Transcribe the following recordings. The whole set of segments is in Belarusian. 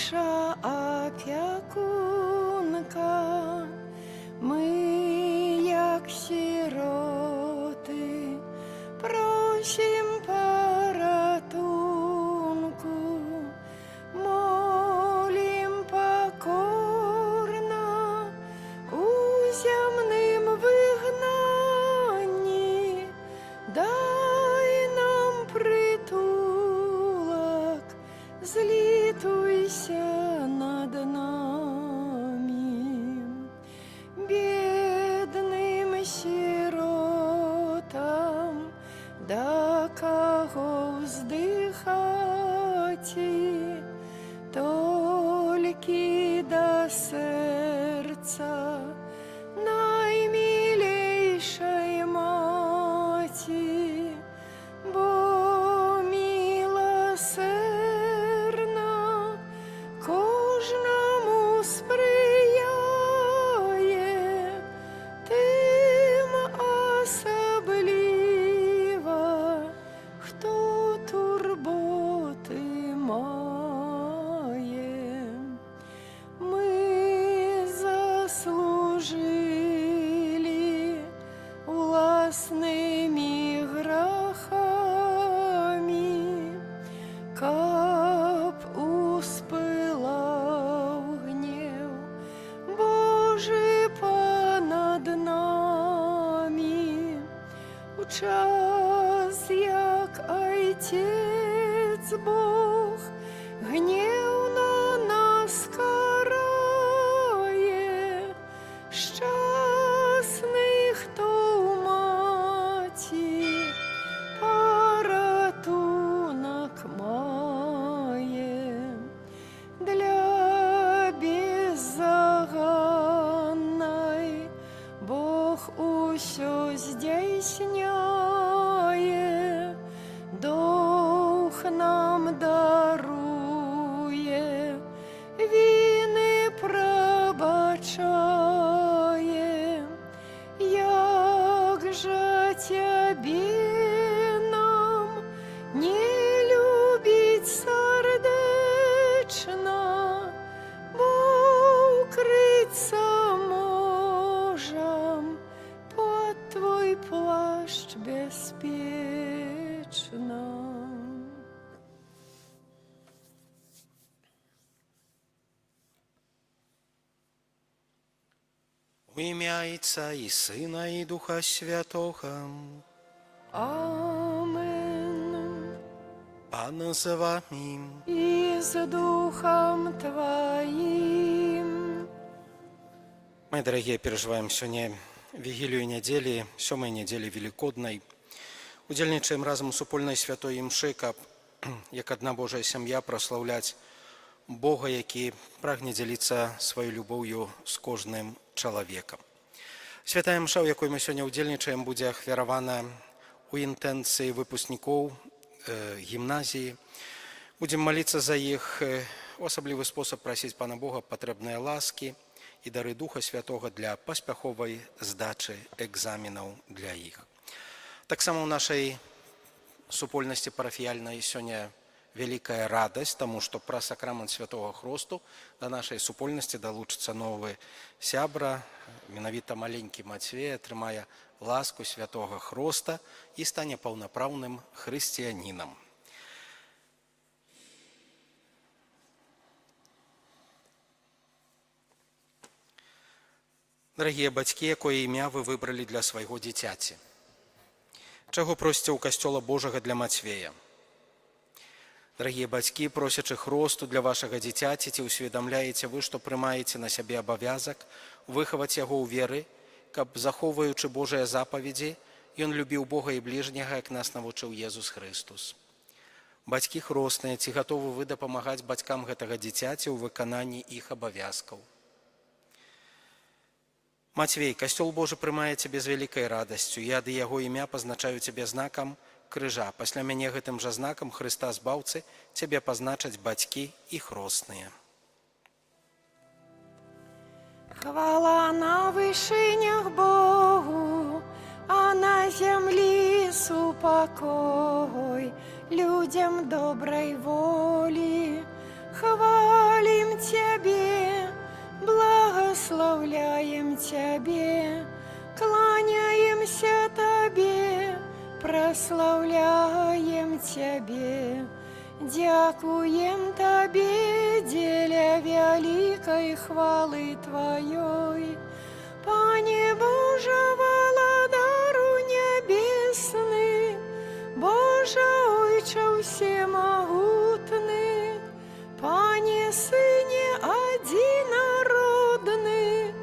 наша опікунка, ми, як сироти, просим порятунку, молим покорно у земним вигнанні, дай нам притулок, злітуйся над нами, бідним сиротам, до кого вздихати, тільки до серця наймилейшей маті, бо милосердна кожному сприяє, тим особливо, хто турботи має. Ми заслужили власними грехами, каб успилав гнів Божий понад нами, у час, як Отець Бог гнівно нас карає, щасний, хто у маті порятунок має. Для беззаганной Бог усё здійсняє, Дух нам дарує, вини пробачає. Як же тебе нам не любить сердечно, бо укрыться можем под твой плащ безпечно. У ім'я Отця і Сина, і Духа Святого. Амен. Пан з вами. И с Духом Твоим. Мы, дорогие, переживаем сегодня вігілію неділі, 7-ї неділі Великодной. Удзельнічаем разом у супольнай святой імшы, каб, як одна Божая сям'я, прославляць Бога, які прагне дзяліцца сваёй любоўю з кожным чалавекам. Святая імша, у якой мы сёння удзельнічаем, будзе ахвяравана у інтэнцыі выпускнікоў гімназіі. Будзем маліцца за іх, у асаблівы спосаб прасіць Пана Бога патрэбныя ласкі і дары Духа Святога для паспяховай здачы экзаменаў для іх. Таксама ў нашай супольнасці парафіяльнай сёння вялікая радасць, таму што праз сакрамент Святога Хросту да нашай супольнасці далучыцца новы сябра, менавіта маленькі Мацвей атрымае ласку Святога Хроста і стане паўнапраўным хрысціянінам. Дарагія бацькі, якое імя вы выбралі для свайго дзіцяці? Чаго просіце ў касцёла Божага для Мацвея? Дарагія бацькі, просячы Хросту для вашага дзіцяці, ці усведамляеце вы, што прымаеце на сябе абавязак выхаваць яго ў веры, каб, захоўваючы Божыя запаведзі, ён любіў Бога і бліжняга, як нас навучыў Езус Хрыстус. Бацькі хросныя, ці гатовы вы дапамагаць бацькам гэтага дзіцяці ў выкананні іх абавязкаў? Мацвей, касцёл Божы прымае цябе з вялікай радасцю. Я ды яго імя пазначаю цябе знакам крыжа. Пасля мяне гэтым жа знакам Хрыста Збаўцы цябе пазначаць бацькі і хросныя. Хвала на вышынях Богу, а на землі супокой людям доброй воли. хвалим Тебе, благословляем Тебе, кланяемся Тебе, прославляем Тебе, дякуем Тебе, деля великой хвалы Твоей. Пане Боже, владару небесный, Боже, Ойче всемогутный, Пане Сыне одинородный,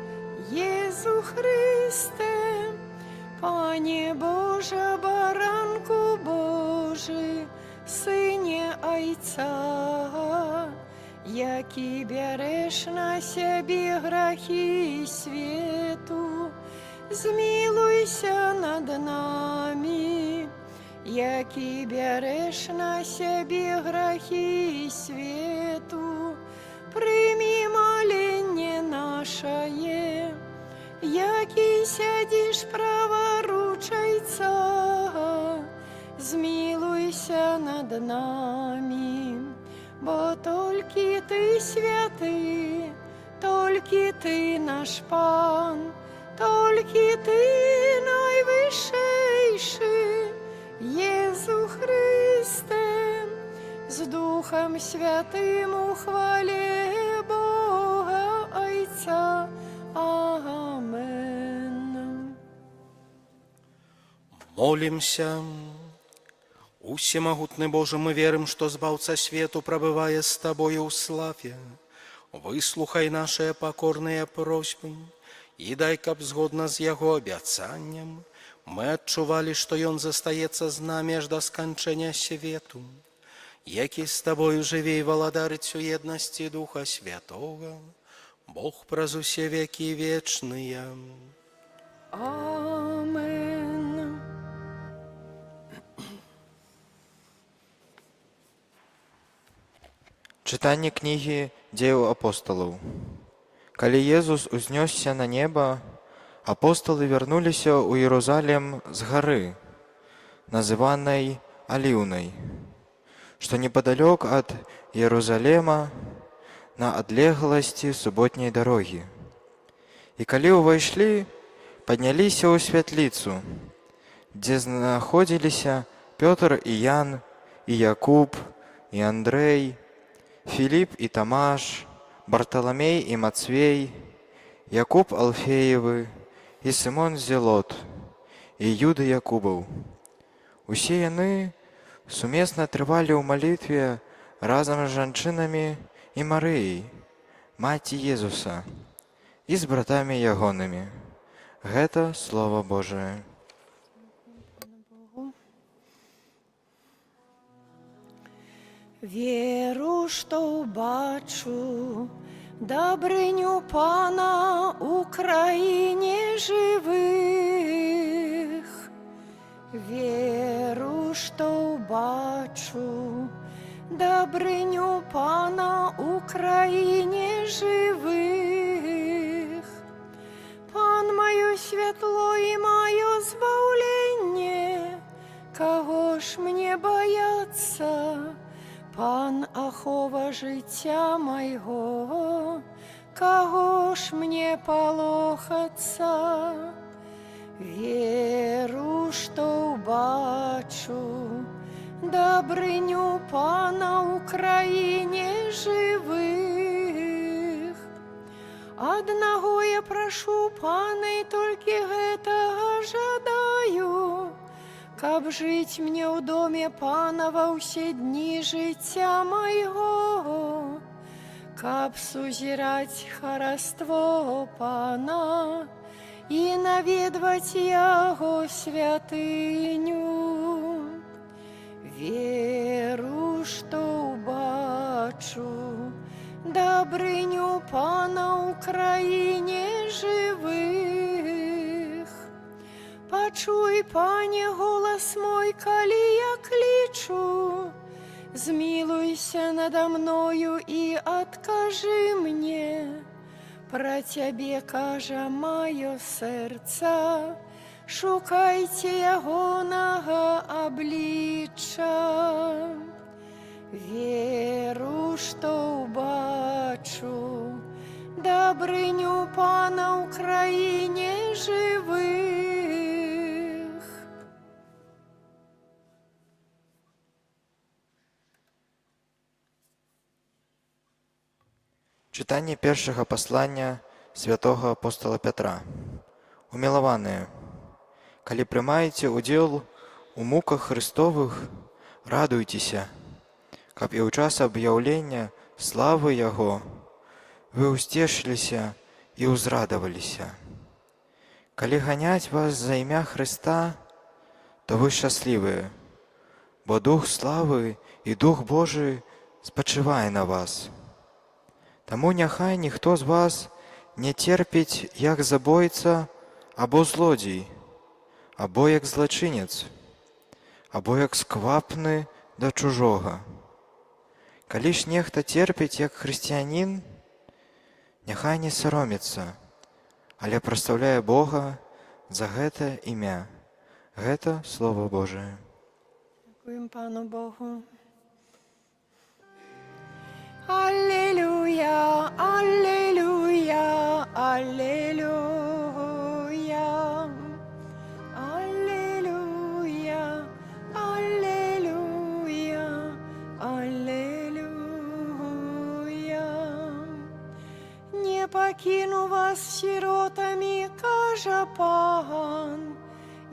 Иису Христе, Пане Боже, баранку Божий, Сыне Отца, які береш на себе грехи свету, змилуйся над нами, які береш на себе грехи свету, прими моление наше, які сядешь праворуч Отца, змилуйся над нами. Бо тільки Ти святий, тільки Ти наш Пан, тільки Ти найвищийший, Єсу Христе, з Духом Святим у хвалі Бога Отця. Амен. Молимся. Усемогутный Боже, мы верим, что Збавца свету, пробывая с Тобою в славе, выслухай наши покорные просьбы и дай, каб згодно с Его обяцанием, мы отчували, что Он застається з нами аж до скончения свету, який с Тобою живей владарить у едности Духа Святого, Бог праз усе веки вечные. Амен. Чытанне кнігі дзеяў апосталаў. Калі Езус узнёсся на неба, апосталы вярнуліся ў Іерусалім з гары, называнай Аліўнай, што непадалёк ад Іерусалема на адлегласці суботняй дарогі. І калі ўвайшлі, падняліся ў святліцу, дзе знаходзіліся Пётр і Ян, і Якуб, і Андрэй, Філіп і Тамаш, Барталамей і Мацвей, Якуб Алфеевы і Сымон Зелот, і Юда Якубаў. Усе яны сумесна трывалі ў малітве разам з жанчынамі і Марыяй, маці Езуса, і з братамі ягонымі. Гэта Слова Божае. Веру, што ўбачу дабрыню Пана у краіне жывых. Веру, што ўбачу дабрыню Пана у краіне жывых. Пан маё святло і маё збаўленне, каго ж мне баяцца? Пан ахова жыцця майго, каго ж мне палохацца? Веру, што ўбачу дабрыню Пана у краіне жывых. Аднаго я прашу Пана, і толькі гэтага жадаю, каб жыць мне ў доме Пана ва ўсе дні жыцця майго, каб сузіраць хараство Пана і наведваць Яго святыню. Веру, што ўбачу дабрыню Пана у краіне жывых. Пачуй, Пане, голас мой, калі я клічу, змілуйся надо мною і адкажы мне. Пра Цябе кажа маё сэрца, шукайце ягонага аблічча. веру, што ўбачу дабрыню пана ў краіне жывых. Чытанне першага паслання святога апостола Пятра. Умілаваныя, калі прымаеце ўдзел у муках Христовых, радуйцеся, каб і ў час аб'яўлення славы Яго вы ўсцешыліся і ўзрадаваліся. Калі ганяць вас за імя Христа, то вы шчаслівыя, бо Дух славы і Дух Божий спачывае на вас. Таму няхай ніхто з вас не терпіць, як забойца або злодзей, або як злачынец, або як сквапны да чужога. Калі ж нехта терпіць, як хрысціянін, няхай не саромецца, але прастаўляе Бога за гэта імя. Гэта Слова Божае. Дякуємо Пану Богу. Аллилуйя, аллилуйя, аллилуйя. Аллилуйя, аллилуйя, аллилуйя. Не покину вас сиротами, кажа пан,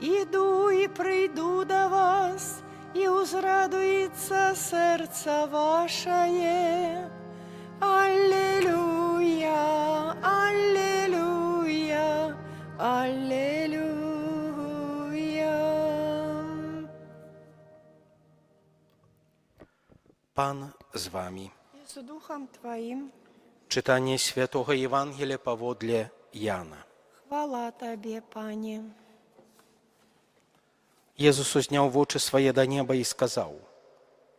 иду и приду до вас, и узрадуется сердце ваше. Аллилуйя, аллилуйя, аллилуйя. Пан з вами. И с Духом Твоим. Читание Святого Евангелия поводле Яна. Хвала Тебе, Пане. Езус узняў вочы свае да неба і сказаў: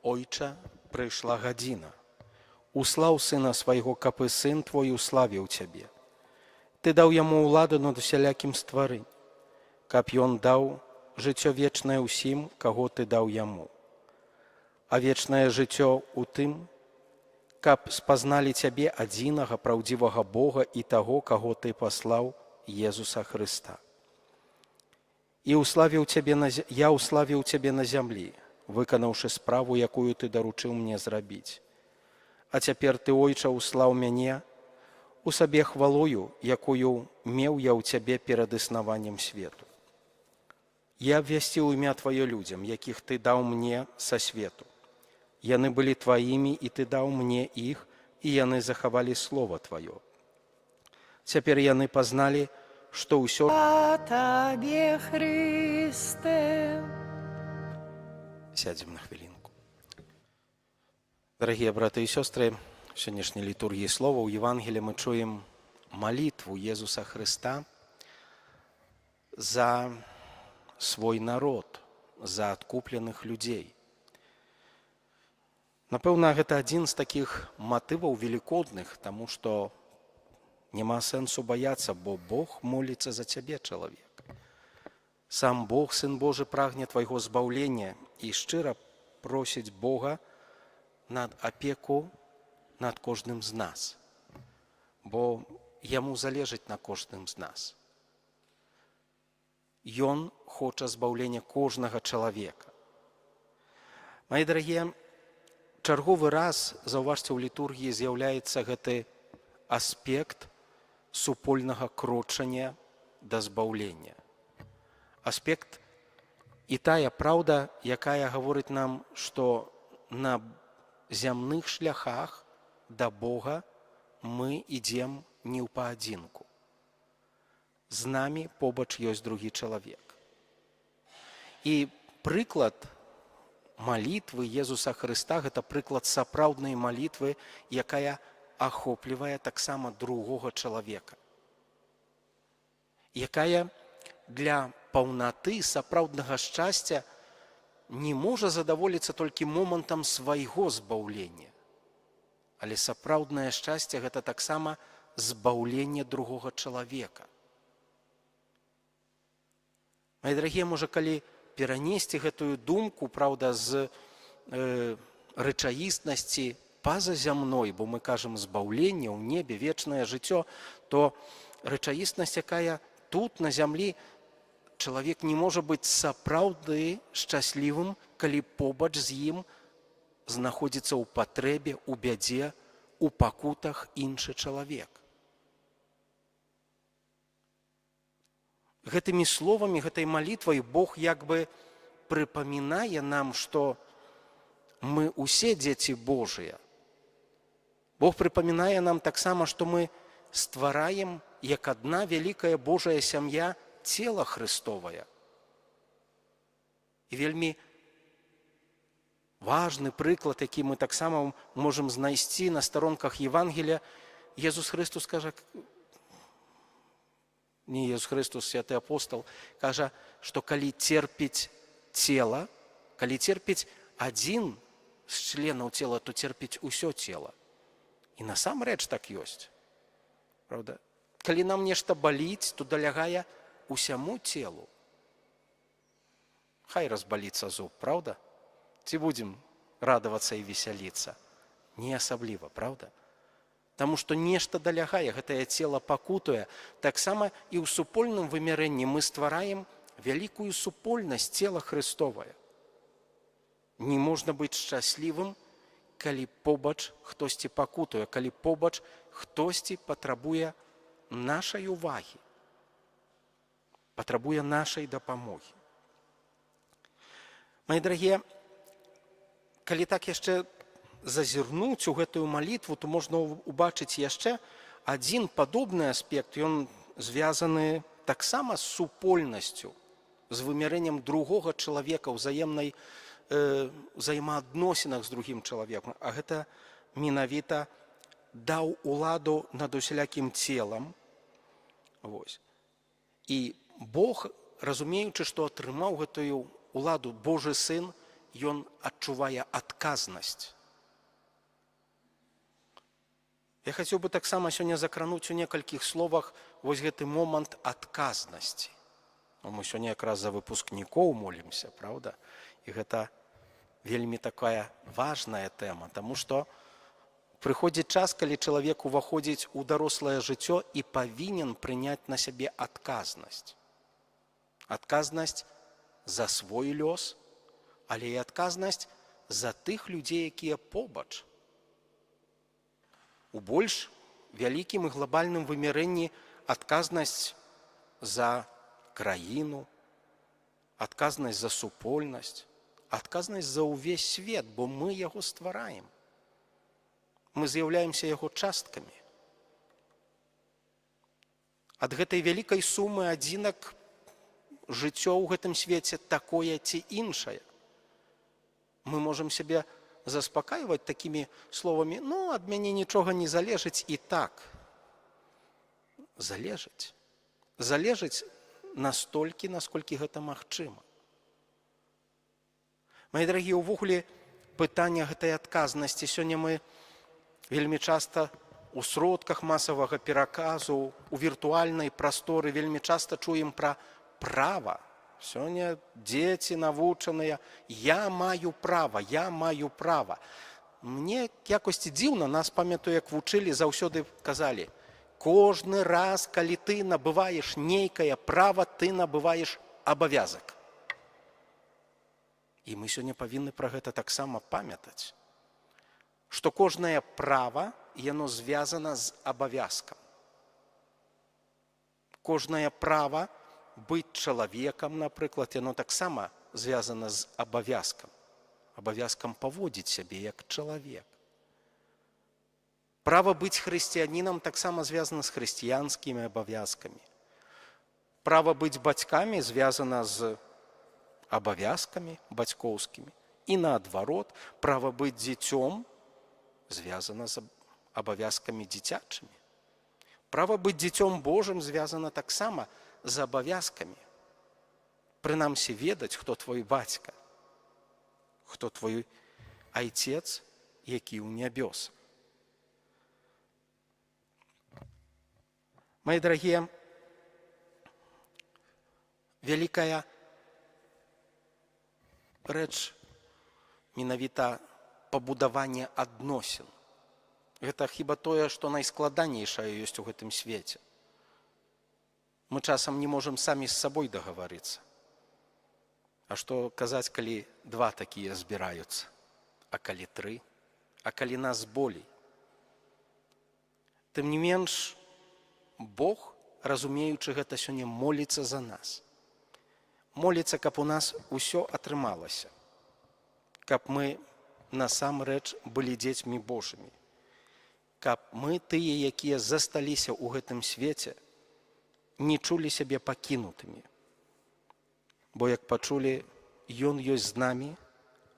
«Ойча, прыйшла гадзіна. Услаў сына свайго, каб і сын твой уславіў цябе. Ты даў яму ўладу над усялякім стварэннем, каб ён даў жыццё вечнае ўсім, каго ты даў яму. А вечнае жыццё ў тым, каб спазналі цябе адзінага праўдзівага Бога і таго, каго ты паслаў, Езуса Хрыста. І я ўславіў цябе на зямлі, выканаўшы справу, якую ты даручыў мне зрабіць. А цяпер ты, Ойча, услаў мяне у сабе хвалою, якую меў я ў цябе перад існаваннем свету. Я абвясціў імя тваё людзям, якіх ты даў мне са свету. Яны былі тваімі, і ты даў мне іх, і яны захавалі слова тваё. Цяпер яны пазналі, што ўсё... А Табе, Христе. Сядзем на хвілінку. Дарагія браты і сёстры, в сённяшняй літургіі слова ў Евангелі мы чуем малітву Езуса Хрыста за свой народ, за адкупленых людзей. Напэўна, гэта адзін з такіх матываў велікодных, таму што няма сэнсу баяцца, бо Бог моліцца за цябе, чалавек. Сам Бог, Сын Божы, прагне твайго збаўлення і шчыра просіць Бога над апеку над кожным з нас, бо яму залежыць на кожным з нас. Ён хоча збаўлення кожнага чалавека. Мае дарагія, чарговы раз, заўважце, у літургіі з'яўляецца гэты аспект супольнага крочання да збаўлення. Аспект і тая праўда, якая гаворыць нам, што на зямных шляхах да Бога мы ідзем не ў паадзінку. З намі побач ёсць другі чалавек. І прыклад малітвы Езуса Хрыста – гэта прыклад сапраўднай малітвы, якая ахоплівае таксама другога чалавека, якая для паўнаты сапраўднага шчасця не можа задаволіцца толькі момантам свайго збаўлення, але сапраўднае шчасце – гэта таксама збаўленне другога чалавека. Мае дарагія, можа, калі перанесці гэтую думку, праўда, з рэчаіснасці пазазямной, бо мы кажам збаўленне ў небе, вечнае жыццё, то рэчаіснасць, якая тут на зямлі, чалавек не можа быць сапраўды шчаслівым, калі побач з ім знаходзіцца ў патрэбе, у бядзе, у пакутах іншы чалавек. Гэтымі словамі, гэтай малітвай Бог як бы прыпамінае нам, што мы усе дзеці Божыя. Бог прыпамінае нам таксама, што мы ствараем, як адна вялікая Божая сям'я, цела Христовае. І вельмі важны прыклад, які мы таксама можам знайсці на старонках Євангелія. Єсус Христос кажа, не Єсус Христос, святы апостол, кажа, што калі церпіць цела, калі церпіць адзін з членаў цела, то церпіць усё цела. І насамрэч так ёсць. Правда? Калі нам нешта баліць, то далягае усяму целу. Хай разбаліцца зуб, правда? Ці будзем радавацца і весяліцца? Не асабліва, правда? Таму што нешта далягае, гэтае цела пакутуе. Таксама і ў супольным вымярэнні мы ствараем вялікую супольнасць цела Христовае. Не можна быць шчаслівым, калі побач хтосьці пакутуе, калі побач хтосьці патрабуе нашай увагі, патрабуе нашай дапамогі. Мае дарагія, калі так яшчэ зазірнуць у гэтую малітву, то можна убачыць яшчэ адзін падобны аспект. Ён звязаны таксама з супольнасцю, з вымярэннем другога чалавека, ўзаемнай взаемаадносінах з другім чалавекам. А гэта менавіта даў уладу над усялякім целам. І Бог, разумеючы, што атрымаў гэтую уладу, Божы сын, ён адчувае адказнасць. Я хацеў бы таксама сёння закрануць у некалькіх словах вось гэты момант адказнасці. Мы сёння якраз за выпускнікоў молімся, правда? І гэта вельмі такая важная тэма, таму што прыходзіць час, калі чалавек уваходзіць у дарослае жыццё і павінен прыняць на сябе адказнасць. Адказнасць за свой лёс, але і адказнасць за тых людзей, якія побач. У больш вялікім і глобальным вымярэнні адказнасць за краіну, адказнасць за супольнасць, адказнасць за ўвесь свет, бо мы яго ствараем. Мы з'яўляемся яго часткамі. Ад гэтай вялікай сумы адзінак жыццё ў гэтым свеце такое ці іншае. Мы можам сябе заспакайваць такімі словамі: ну, ад мяне нічога не залежыць. І так, залежыць. Залежыць настолькі, насколькі гэта магчыма. Мае дарагія, увогуле пытанне гэтай адказнасці. Сёння мы вельмі часта у сродках масавага пераказу, у віртуальнай прасторы вельмі часта чуем пра права. Сёння дзеці навучаныя: я маю права, я маю права. Мне якосці дзіўна, нас, памятаю, як вучылі, заўсёды казалі: кожны раз, калі ты набываеш нейкае права, ты набываеш абавязак. І мы сёння павінны пра гэта таксама памятаць, што кожнае права, яно звязана з абавязкам. Кожнае права быць чалавекам, напрыклад, яно таксама звязана з абавязкам. Абавязкам паводзіць сябе як чалавек. Права быць хрысціянінам таксама звязана з хрысціянскімі абавязкамі. Права быць бацькамі звязана з абавязкамі бацькоўскімі. І наадварот, права быць дзіцём звязана з абавязкамі дзіцячымі. Права быць дзіцём Божым звязана таксама з абавязкамі. Прынамсі ведаць, хто твой бацька, хто твой айцец, які ў нябёсах. Мае дарагія, вялікая рэч менавіта пабудаванне адносін. Гэта хіба тое, што найскладанейшае ёсць у гэтым свеце. Мы часам не можам самі з сабой дагаварыцца. А што казаць, калі два такія збіраюцца? А калі тры? А калі нас болей? Тым не менш, Бог, разумеючы гэта, сёння моліцца за нас. Моліцца, каб у нас усё атрымалася. Каб мы насамрэч былі дзецьмі Божымі. Каб мы, тыя, якія засталіся ў гэтым свеце, не чулі сябе пакінутымі. Бо, як пачулі, Ён ёсць з намі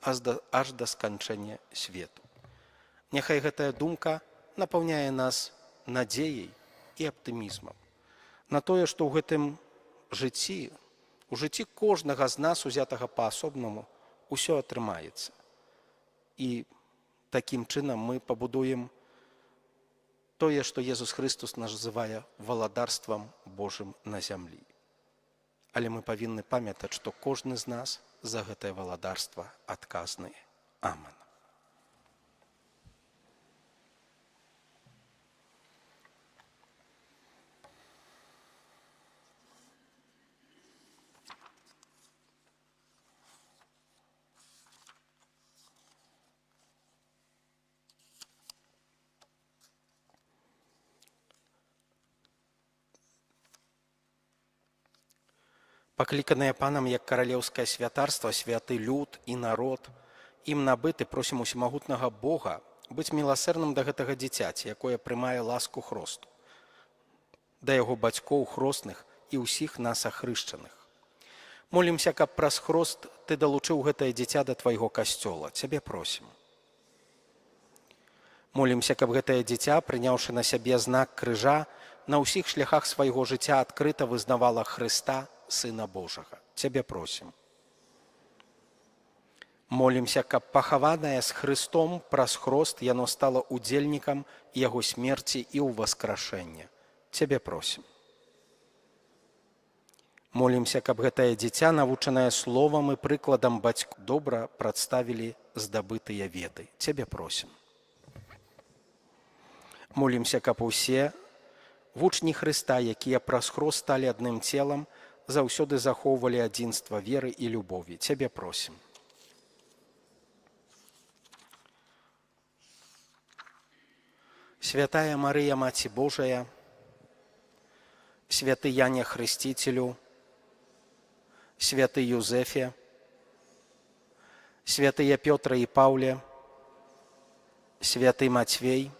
аж да сканчэння свету. Няхай гэтая думка напаўняе нас надзеяй і аптымізмам на тое, што ў гэтым жыцці, у жыцці кожнага з нас, узятага па-асобнаму, усё атрымаецца. І такім чынам мы пабудуем тое, што Езус Христос называе валадарствам Божым на зямлі. Але мы павінны памятаць, што кожны з нас за гэтае валадарства адказны. Амен. Пакліканыя панам як каралеўскае святарства, святы люд і народ, ім набыты просім усемагутнага Бога быць міласэрным да гэтага дзіцяці, якое прымае ласку хросту, да яго бацькоў хростных і ўсіх нас ахрышчаных. Молімся, каб праз хрост ты далучыў гэтае дзіця да твайго касцёла. Цябе просім. Молімся, каб гэтае дзіця, прыняўшы на сябе знак крыжа, на ўсіх шляхах свайго жыцця адкрыта вызнавала Хрыста, Сына Божага. Цябе просім. Молімся, каб пахаванае з Хрыстом праз хрост яно стала удзельнікам яго смерці і ўваскрашэння. Цябе просім. Молімся, каб гэтае дзіця, навучанае словам і прыкладам бацьку, добра прадставілі здабытыя веды. Цябе просім. Молімся, каб усе вучні Хрыста, якія праз хрост сталі адным целам, заўсёды захоўвалі адзінства веры і любові. Цябе просім. Святая Марыя, Маці Божая, святы Яне Хрысціцелю, святы Юзефе, святыя Пётра і Паўле, святы Мацвей,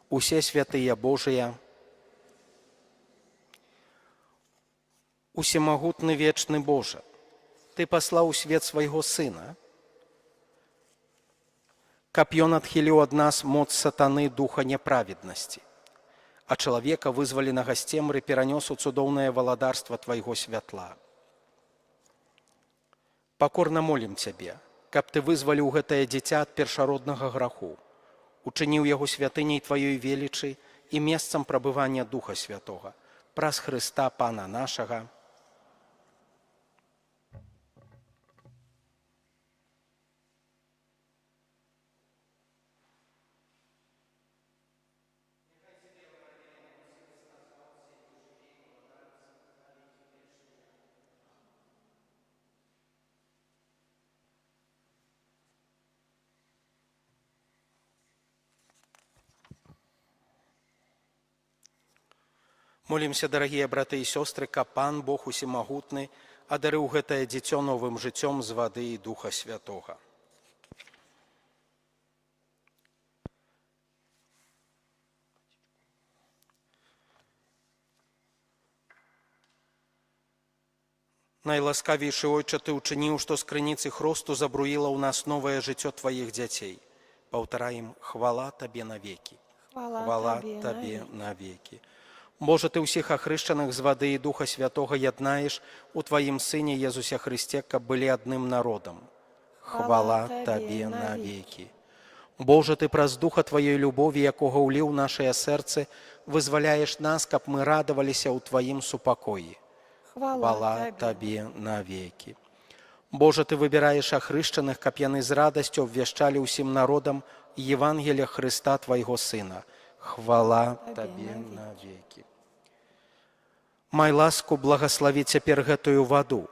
усе святыя Божыя, усемагутны вечны Божа, Ты паслаў у свет свайго Сына, каб Ён адхіліў ад нас моц сатаны духа няправеднасці, а чалавека, вызваленага з цемры, перанёс у цудоўнае валадарства Твайго святла. Пакорна молім Цябе, каб Ты вызваліў гэтае дзіця ад першароднага граху, учыніў яго святыняй Тваёй велічы і месцам прабывання Духа Святога, праз Хрыста Пана нашага. Молімся, дарагія браты і сёстры, каб Пан Бог усемагутны адарыў гэтае дзіцё новым жыццём з вады і Духа Святога. Найласкавейшы Ойча, Ты ўчыніў, што з крыніцы хросту забруіла ў нас новае жыццё Тваіх дзяцей. Паўтараем: хвала Табе навекі. Хвала Табе навекі. Божа, Ты ўсіх ахрышчаных з вады і Духа Святога яднаеш у Тваім Сыне Езусе Хрысце, каб былі адным народам. Хвала Табе навекі. Божа, Ты праз Духа Тваёй любові, якога ўліў нашае сэрцы, вызваляеш нас, каб мы радаваліся ў Тваім супакоі. Хвала Табе навекі. Божа, Ты выбираешь охрышчаных, каб яны з радасцю абвяшчалі ўсім народам Евангелія Христа Твайго Сына. Хвала Табе навекі. Май ласку благаславі цяпер гэтую ваду,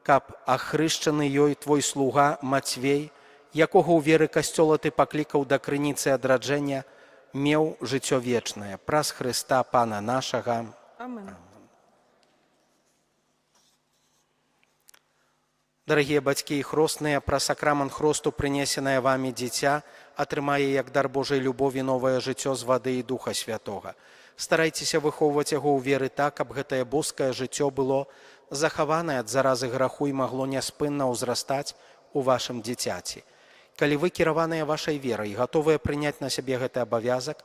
каб ахрышчаны ёй Твой слуга Мацвей, якога ў веры касцёла Ты паклікаў да крыніцы адраджэння, меў жыццё вечнае праз Хрыста Пана нашага. Амин. Дарагія бацькі і хросныя, праз сакрамент хросту прынесенае вамі дзіця атрымае як дар Божай любові новае жыццё з вады і Духа Святога. Старайцеся выхоўваць яго ў веры так, каб гэтае боскае жыццё было захаванае ад заразы граху і магло няспынна ўзрастаць у вашым дзіцяці. Калі вы кіраваныя вашай верай, гатовыя прыняць на сябе гэты абавязак,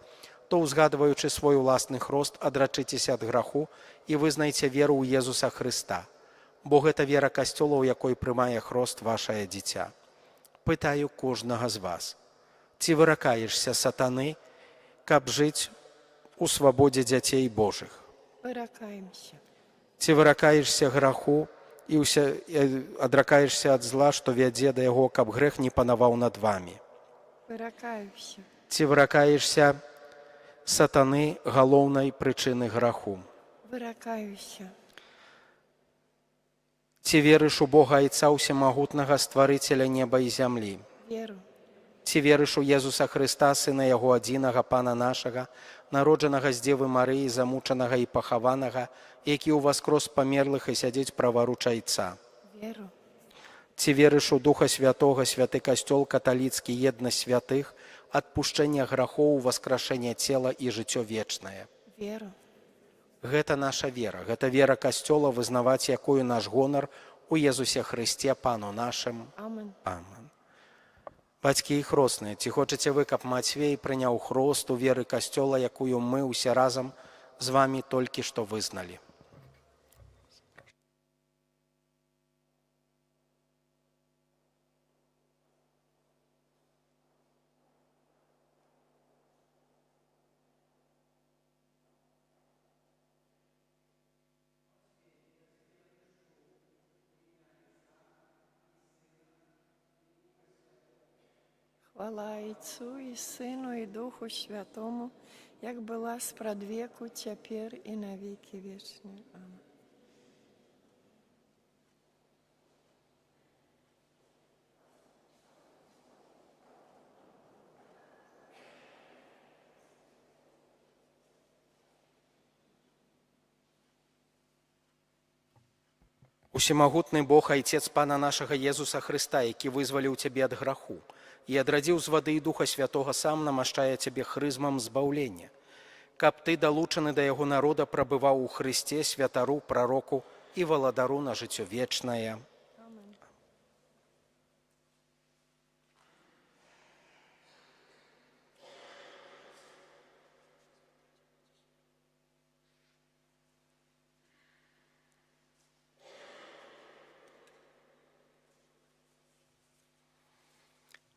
то, узгадваючы свой уласны хрост, адрачыцеся ад граху і вызнайце веру ў Езуса Хрыста. Бо гэта вера касцёла, у якой прымае хрост вашае дзіця. Пытаю кожнага з вас, ці выракаешся сатаны, каб жыць у свабодзе дзяцей Божых? Выракаемся. Ці выракаешся граху і адракаешся ад зла, што вядзе да яго, каб грэх не панаваў над вамі? Выракаюся. Ці выракаешся сатаны, галоўнай прычыны граху? Выракаюся. Ці верыш у Бога Айца Усемагутнага, Стварыцеля неба і зямлі? Веру. Ці верыш у Езуса Хрыста, Сына Яго адзінага, Пана нашага, народжанага з Дзевы Марыі, замучанага і пахаванага, які ўваскрос памерлых і сядзіць праваруч Айца? Веру. Ці верыш у Духа Святога, святы касцёл каталіцкі, еднасць святых, адпушчэнне грахоў, уваскрашэнне цела і жыццё вечнае? Веру. Гэта наша вера, гэта вера касцёла, вызнаваць якую наш гонар у Езусе Хрысце, Пану нашым. Амин. Амин. Бацькі і хросныя, ці хочаце вы, каб Мацвей прыняў хрост у веры касцёла, якую мы ўсе разам з вамі толькі што вызналі? Хвала Отцу і Сину і Духу Святому, як була спрадвеку, цяпер і на віки вічні. Амин. Усемагутны Бог, Айцец Пана нашага Езуса Хрыста, які вызваліў цябе ад граху і адрадзіў з вады і Духа Святога, сам намашчае цябе хрызмам збаўлення, каб ты, далучаны да яго народа, прабываў у Хрысце, святару, прароку і валадару на жыццё вечнае.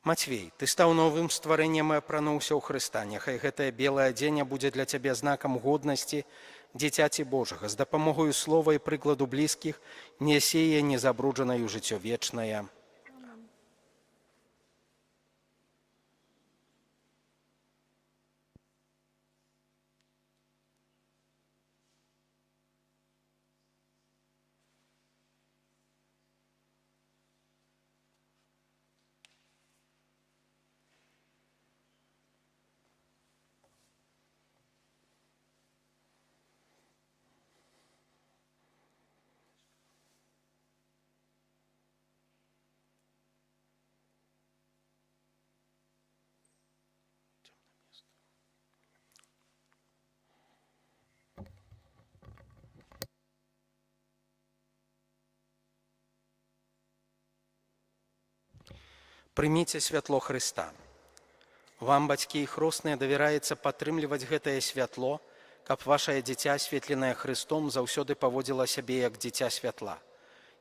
Мацвей, ты стаў новым стварэннем і апрануўся ў Хрыста. Няхай гэтае белае адзенне будзе для цябе знакам годнасці дзіцяці Божага. З дапамогою слова і прыкладу блізкіх нясе яе незабруджанай у жыццё вечнае. Прыміце святло Хрыста. Вам, бацькі і хросныя, давяраецца падтрымліваць гэтае святло, каб вашае дзіця, асветленае Хрыстом, заўсёды паводзіла сябе як дзіця святла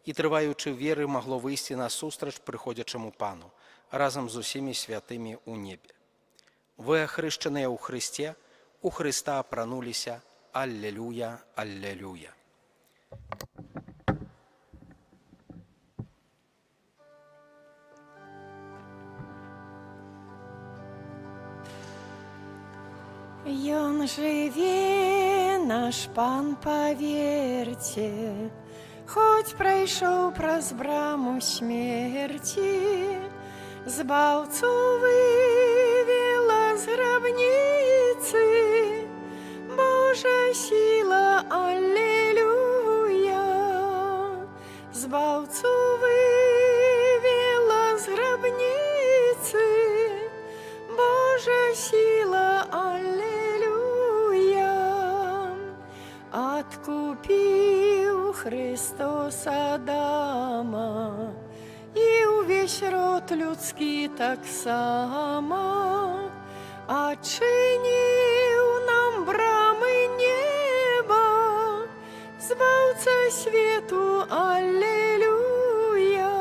і, трываючы веры, магло выйсці насустрач прыходзячаму Пану разам з усімі святымі ў небе. Вы, ахрышчаныя ў Хрысце, у Хрыста апрануліся. Аллелуя, аллелуя. Ён жыве, наш пан, паверце, хоць прайшоў праз браму смерці, збаўцу вывела з грабніцы, Божа сіла, аллелуя. Збаўцу вывела з грабніцы, Божа сіла, аллелуя. Адкупіў Христос Адама і ўвесь род людскі таксама, адчыніў нам брамы неба, збаўца свету, аллелуя.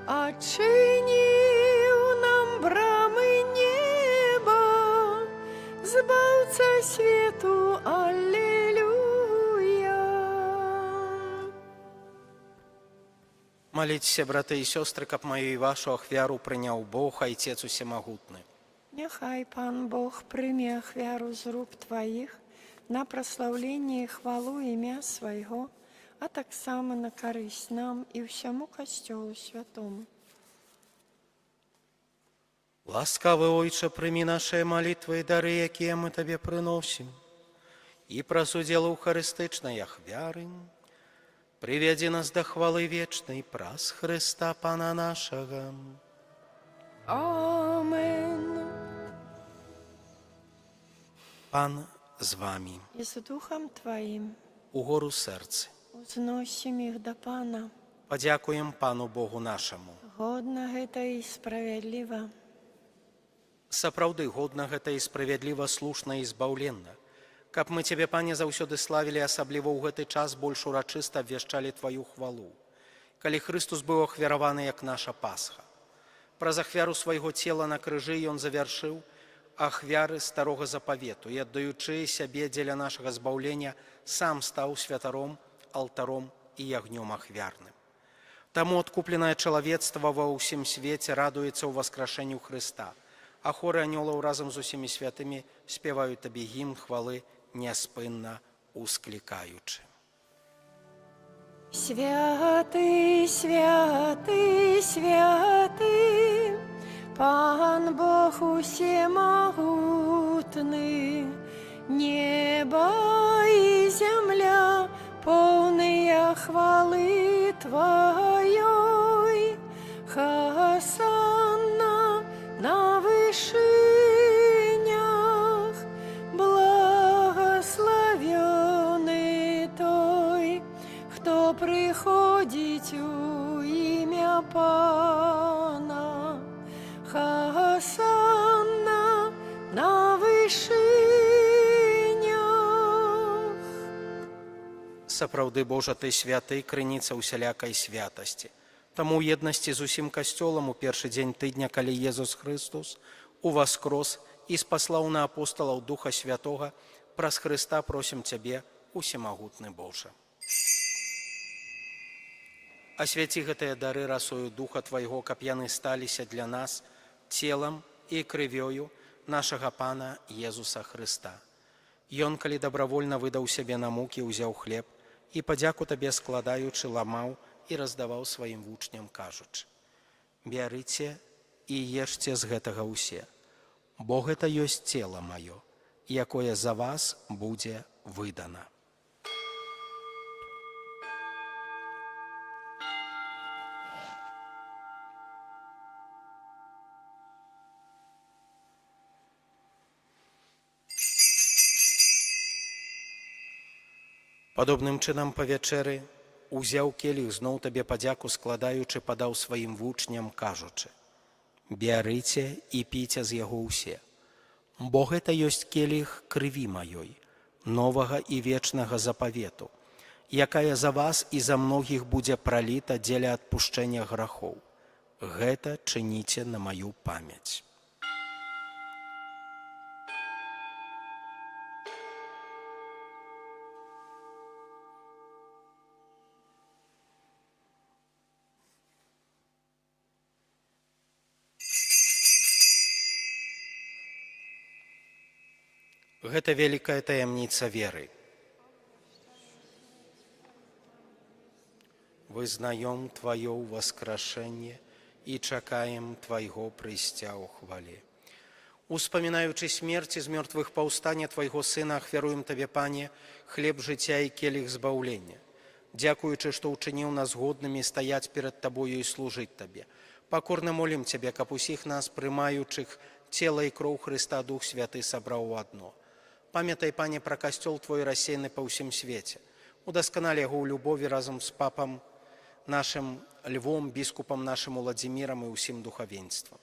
Адчыніў нам брамы неба, збаўца свету, аллелуя. Моліться, брати і сестри, каб мою і вашу ахвяру прийняв Бог, Отець Усемогутний. Няхай Пан Бог прыме ахвяру з рук Тваіх на праслаўленне і хвалу імя Свайго, а таксама на карысць нам і ўсяму Касцёлу святому. Ласкавы Ойче, прыми наши молитвы і дары, якія мы Табе прыносім, і праз удзел у харыстычнай ахвяры прывядзі нас да хвалы вечнай праз Хрыста Пана нашага. Амен. Пан з вами, І з Духом Твоим угору серце. узносім іх да Пана. Падзякуем Пану Богу нашаму. Годна гэта і справядліва. Сапраўды годна гэта і справядліва, слушна і збаўленна. Каб мы Цябе, Пане, заўсёды славілі, асабліва ў гэты час больш урачыста абвяшчалі Тваю хвалу. Калі Христус быў ахвяраваны як наша Пасха. Праз ахвяру свайго цела на крыжы ён завяршыў ахвяры старога запавету і, аддаючы сябе дзеля нашага збаўлення, сам стаў святаром, алтаром і ягнём ахвярным. Таму адкупленае чалавецтва ва ўсім свеце радуецца ў васкрашэнню Хрыста, а хоры анёлаў разам з усімі святымі спяваюць Табе гімн хвалы, няспынна усклікаючы. Святы, святы, святы, Пан Бог усемагутны, неба і зямля поўныя хвалы Тваёй. Хасанна на вышынях, благословёны той, хто прыходзіць у імя Пана. Хасанна на вышынях. Сапраўды, Божа, Ты святы, крыніца усялякай святасці. Таму ў еднасці з усім касцёлам у першы дзень тыдня, калі Езус Христус уваскрос і спаслаў на апосталаў Духа Святога, праз Хрыста просім Цябе, усемагутны Божа. Асвяці гэтыя дары расою Духа Твайго, каб яны сталіся для нас целам і крывёю нашага Пана Езуса Хрыста. Ён, калі дабравольна выдаў сябе на мукі, узяў хлеб і, падзяку Табе складаючы, ламаў і раздаваў сваім вучням, кажучы: «Бярыце і ешце з гэтага ўсе, бо гэта ёсць цела маё, якое за вас будзе выдана». Падобным чынам па вячэры узяў келіх, зноў Табе падзяку складаючы, падаў сваім вучням, кажучы: «Бярыце і піце з яго ўсе, бо гэта ёсць келіх крыві маёй, новага і вечнага запавету, якая за вас і за многіх будзе праліта дзеля адпушчэння грахоў. Гэта чыніце на маю памяць». Гэта вялікая таямніца веры. Вызнаем Твое воскрешение и чакаем Твоего прыйсця ў хвале. Успамінаючы смерць з мёртвых паўстання Твайго Сына, ахвяруем Табе, Пане, хлеб жыцця і келіх збаўлення. Дзякуючы, што ўчыніў нас годнымі стаяць перад Табою і служыць Табе. Пакорна молім Цябе, каб усіх нас, прымаючых цела і кроў Хрыста, Дух Святы сабраў у адно. Памятай, Пане, пра касцёл Твой рассеяны па ўсім свеце. Удасканалі яго ў любові разам з папам нашым Львом, біскупам нашым Уладзімірам і ўсім духавенствам.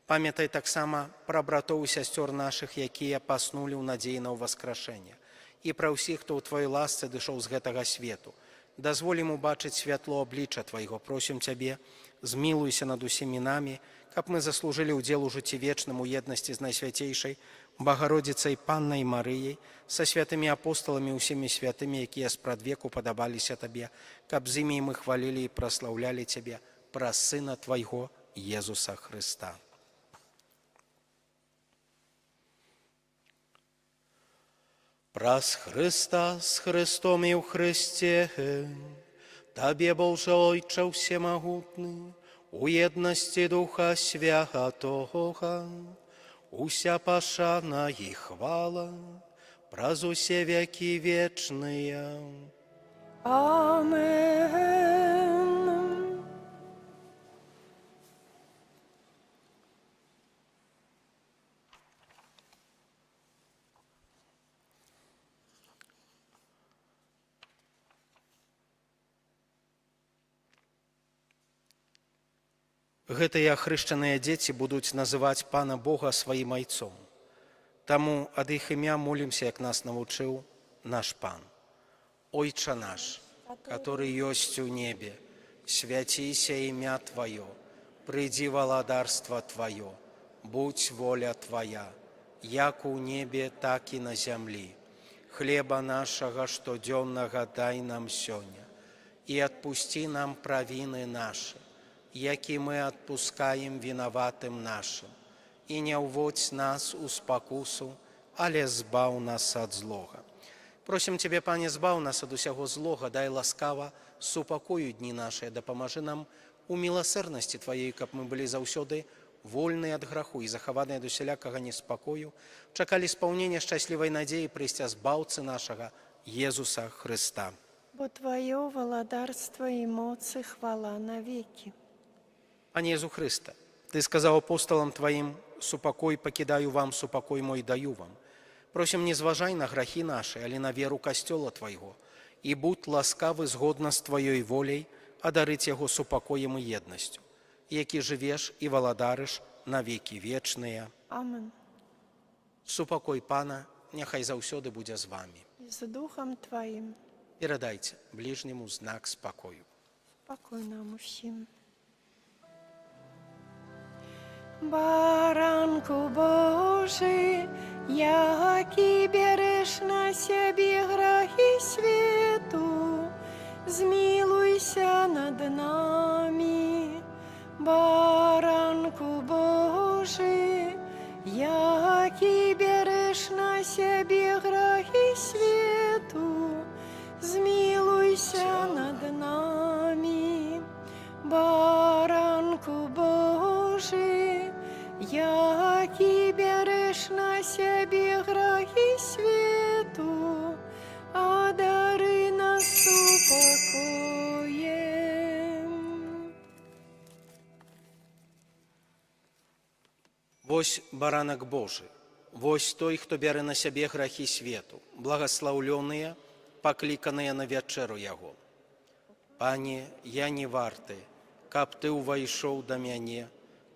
Памятай таксама пра братоў і сясцёр нашых, якія паснулі ў надзеі на ўваскрашэнне, і пра ўсіх, хто ў Твоёй ласцы дышоў з гэтага свету. Дазволім убачыць святло аблічча Твайго. Просім Цябе, змілуйся над усімі намі, каб мы заслужылі ўдзел у жыцці вечным у еднасці з Найсвяцейшай Багародзіцай Паннай Марыяй, са святымі апостоламі і ўсімі святымі, якія спрадвеку падабаліся Табе, каб з імі мы хвалілі і праслаўлялі Цябе праз Сына Твайго Езуса Хрыста. Праз Христа, з Христом і в Христі, Табі, Боже Ойче всемогутний, у єдності Духа Святого, уся пошана і хвала, праз усе веки вечные. Амен. Гэтыя ахрышчаныя дзеці будуць называць Пана Бога сваім айцом. Таму ад іх імя молімся, як нас навучыў наш Пан. Ойча наш, который ёсць у небе, свяціся імя Твое, прыйдзі валадарства Твое, будь воля Твоя, як у небе, так і на зямлі. Хлеба нашага штодзённага дай нам сёння, і адпусці нам правіны нашы, які мы адпускаем вінаватым нашым, і не ўводзь нас у спакусу, але збаў нас ад злога. Просім Цябе, Пане, збаў нас ад усяго злога, дай ласкава супакою дні нашыя, дапамажы нам у міласэрнасці Тваёй, каб мы былі заўсёды вольныя ад граху і захаваныя ад усялякага неспакою, чакалі спаўнення шчаслівай надзеі прыйсця збаўцы нашага Езуса Хрыста. Бо Твое валадарство і моц і хвала навеки. Пане Езу Хрыста, Ты сказаў апостолам Тваім, супакой пакідаю вам, супакой мой даю вам. Просім, не зважай на грахі нашы, але на веру касцёла Твайго, і будь ласкавы згодна з Тваёй воляй адарыць яго супакоем і еднасцю, які жывеш і валадарыш на векі вечныя. Амен. Супакой Пана няхай заўсёды будзе з вамі. І з Духом Твоїм. Перадайце ближняму знак спакою. Спокой нам усім. Баранку Божий, який береш на себе грахи світу, змилуйся над нами. Баранку Божий, який береш на себе грахи світу, змилуйся над нами. Баранку Божий, який береш на себе грахи світу, одари нас упокоєм. Вось баранак Божы, вось той, хто бярэ на сябе грахі свету, благаслаўлёныя, пакліканыя на вячэру яго. Пане, я не варты, каб ты ўвайшоў да мяне,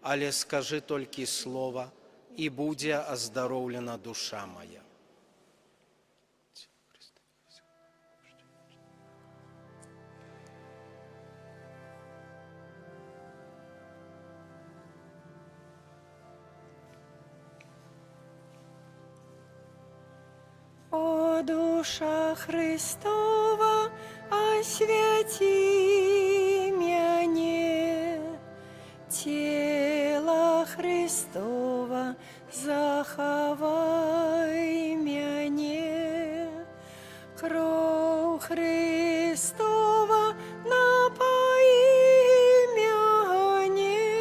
але скажы толькі слова, і будзе аздароўлена душа моя. О, душа Христова, освяти мяне, тело Христова захавай Христова напои мяне,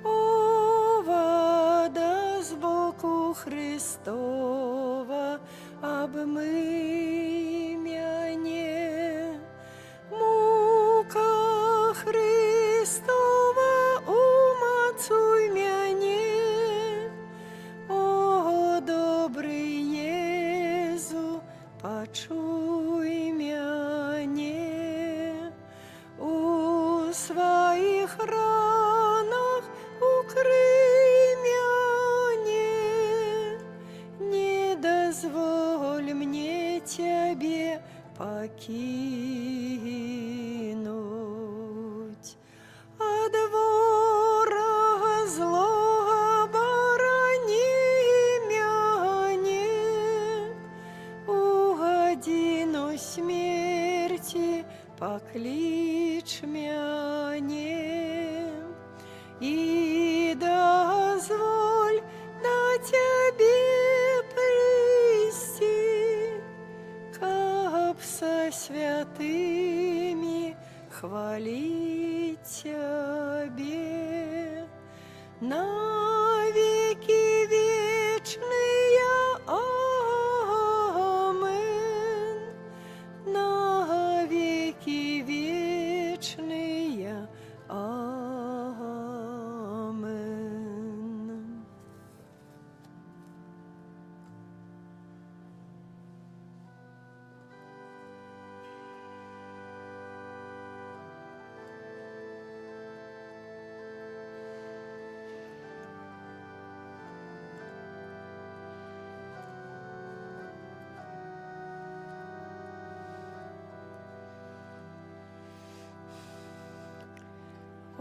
о, вода з боку Христова, обмий мяне. Мука Христова, умацуй мяне, о, добрый Езу, почуй мяне. У своих ранах укрый мяне, не дозволь мне тебе покинуть. От ворога злого борони мяне, у годину смерти поклич мяне, и дозволь на тебе прийти, каб со святыми хвалить тебе. На веки вечные, амен, на веки вечные, амен. О,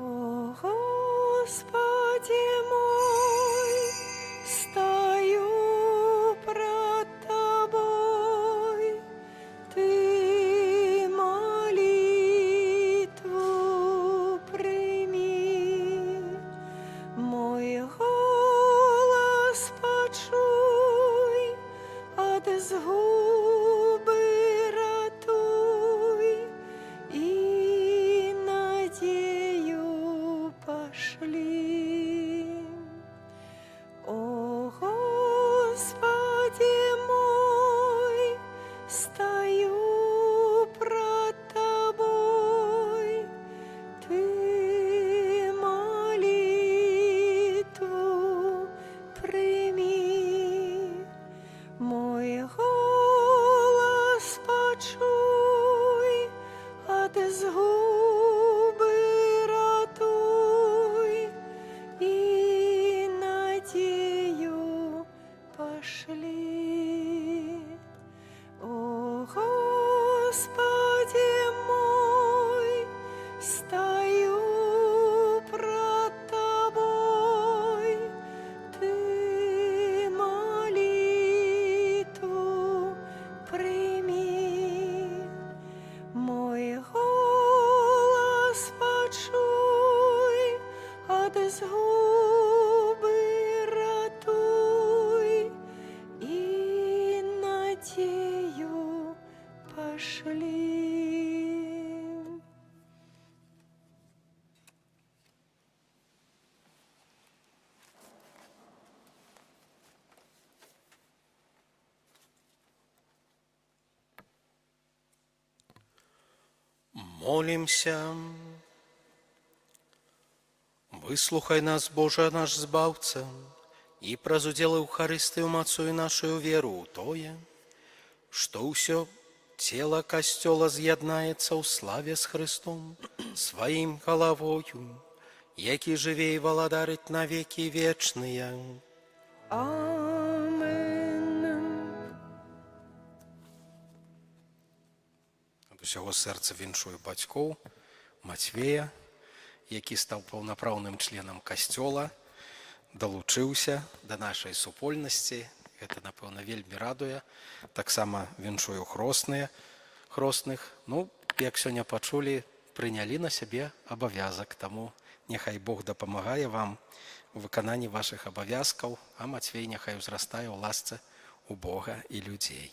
Господи мой, стою пред Тобой, Ты молитву прими, мой голос почуй, от згуби ратуй, и надею пошли. О, Господи мой, стою пред Тобой, Ты молитву прими, мой голос почуй, от згуби ратуй, и надею пошли. О, Господи мой, стою пред Тобой, Ты молитву прими, мой голос почуй, от згуби ратуй, и надею пошли. Молимся. Выслухай нас, Боже наш Збавца, і праз удзел Еўхарыстыі умацуй нашую веру ў тое, што ўсё цела Касцёла з'яднаецца ў славе з Христом, сваім галавою, які жыве і валадарыць на векі вечныя. Амен. Ад усяго сэрца віншую бацькоў Мацвея, які стаў паўнапраўным членам Касцёла, далучыўся да нашай супольнасці. Гэта, напэўна, вельмі радуе. Таксама віншую хросных. Ну, як сёння пачулі, прынялі на сябе абавязак. Таму няхай Бог дапамагае вам у выкананні вашых абавязкаў, а Мацвей няхай узрастае ў ласцы у Бога і людзей.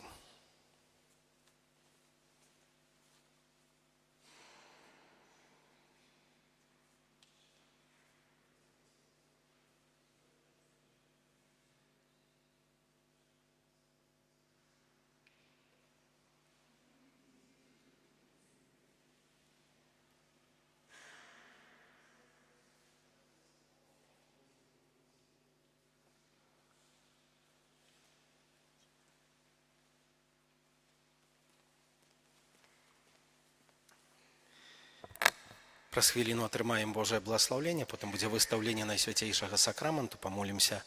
праз хвіліну атрымаем Божае благословение, потым будзе выстаўленне Найсвяцейшага сакраменту, помолимся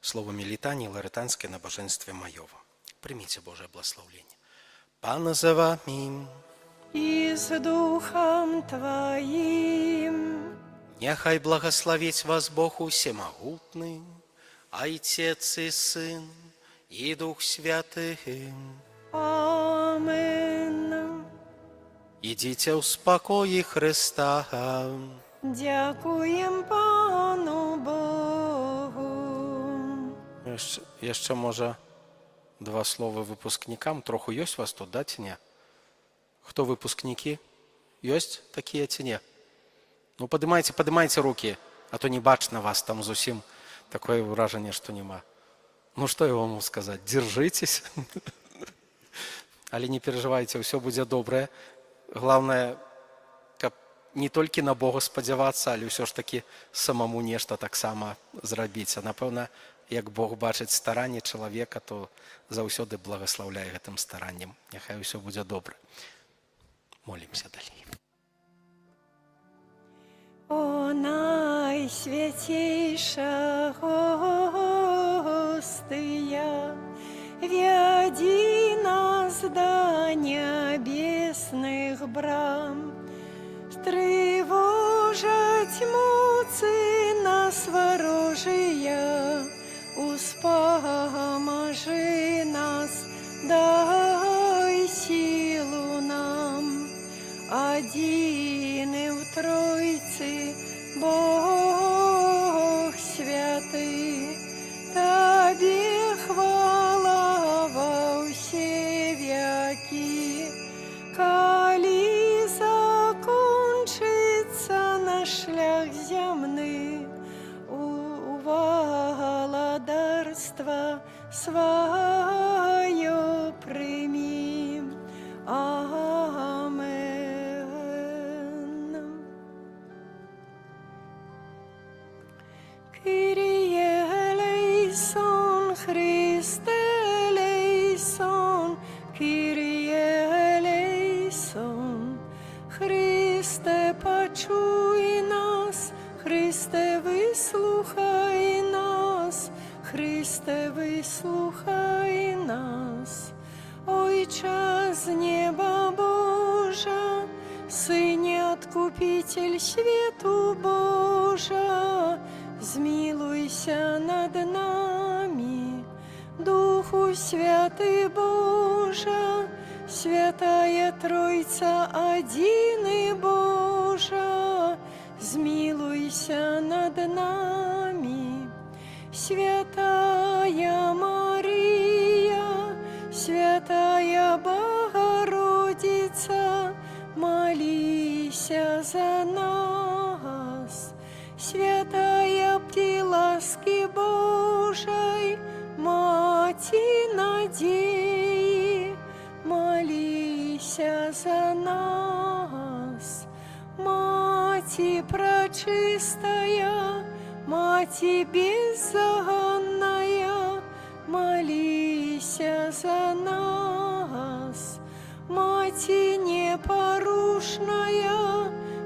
словамі літаніі ларытанскай на бажэнстве маёва. Прыміце Божае благословение. Пан за вами, и с Духом Твоим. няхай благословить вас Бог усемогутный, Отец и Сын и Дух Святый. Амин. Ідіть у спокої Христа. Дякуем Пану Богу. Яшчэ можа два слова выпускнікам. Троху ёсць вас тут, да, ці не? Хто выпускнікі? Ёсць такія ці не? Ну, падымайце рукі, а то не бачна вас, там зусім такое ўражанне, што няма. Ну, што я вам сказаць? Дзяржыцесь. Але не перажывайце, ўсё будзе добрае. Главное, каб не толькі на Бога спадзявацца, але ўсё ж такі самому нешта таксама зрабіць. А напэўна, як Бог бачыць старанне чалавека, то заўсёды благаслаўляе гэтым стараннем. Няхай ўсё будзе добра. Молімся далей. О Найсвятейшая Гостия, веди нас до небесных брам, тревожить муцы нас ворожия, успоможи нас, дай силу нам, один и в Тройцы Бог святый, Тебе хвала во все веки, коли закончится наш шлях земный, у володарства свое прими. Амен. Kyrie eleison, Christe eleison, Kyrie eleison. Христе, почуй нас, Христе, выслухай нас, Христе, выслухай нас. Ойче з неба Божа, Сыне Откупитель свету Божа, змилуйся над нами. Духу Святый Божа, Святая Тройца, один и Божа, змилуйся над нами. Святая Мария, Святая Богородица, молися за нас. Святая Пти ласки Божией, Мати надеи, молися за нас. Мати пречистая, Мати беззаганная, молися за нас. Мати непорушная,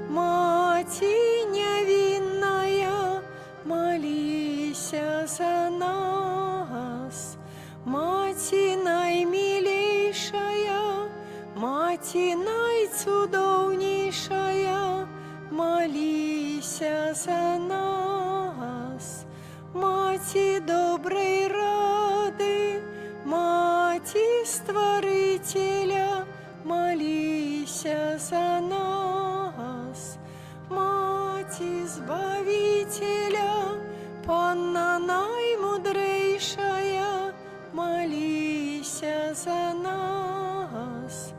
Мати невинная, молися за нас. Мати наимилейшая, Мати найцудовнейшая, молися за нас. Мати доброй рады, Мати Створителя, молися за нас. Мати Избавителя, Панна наймудрейшая, молися за нас.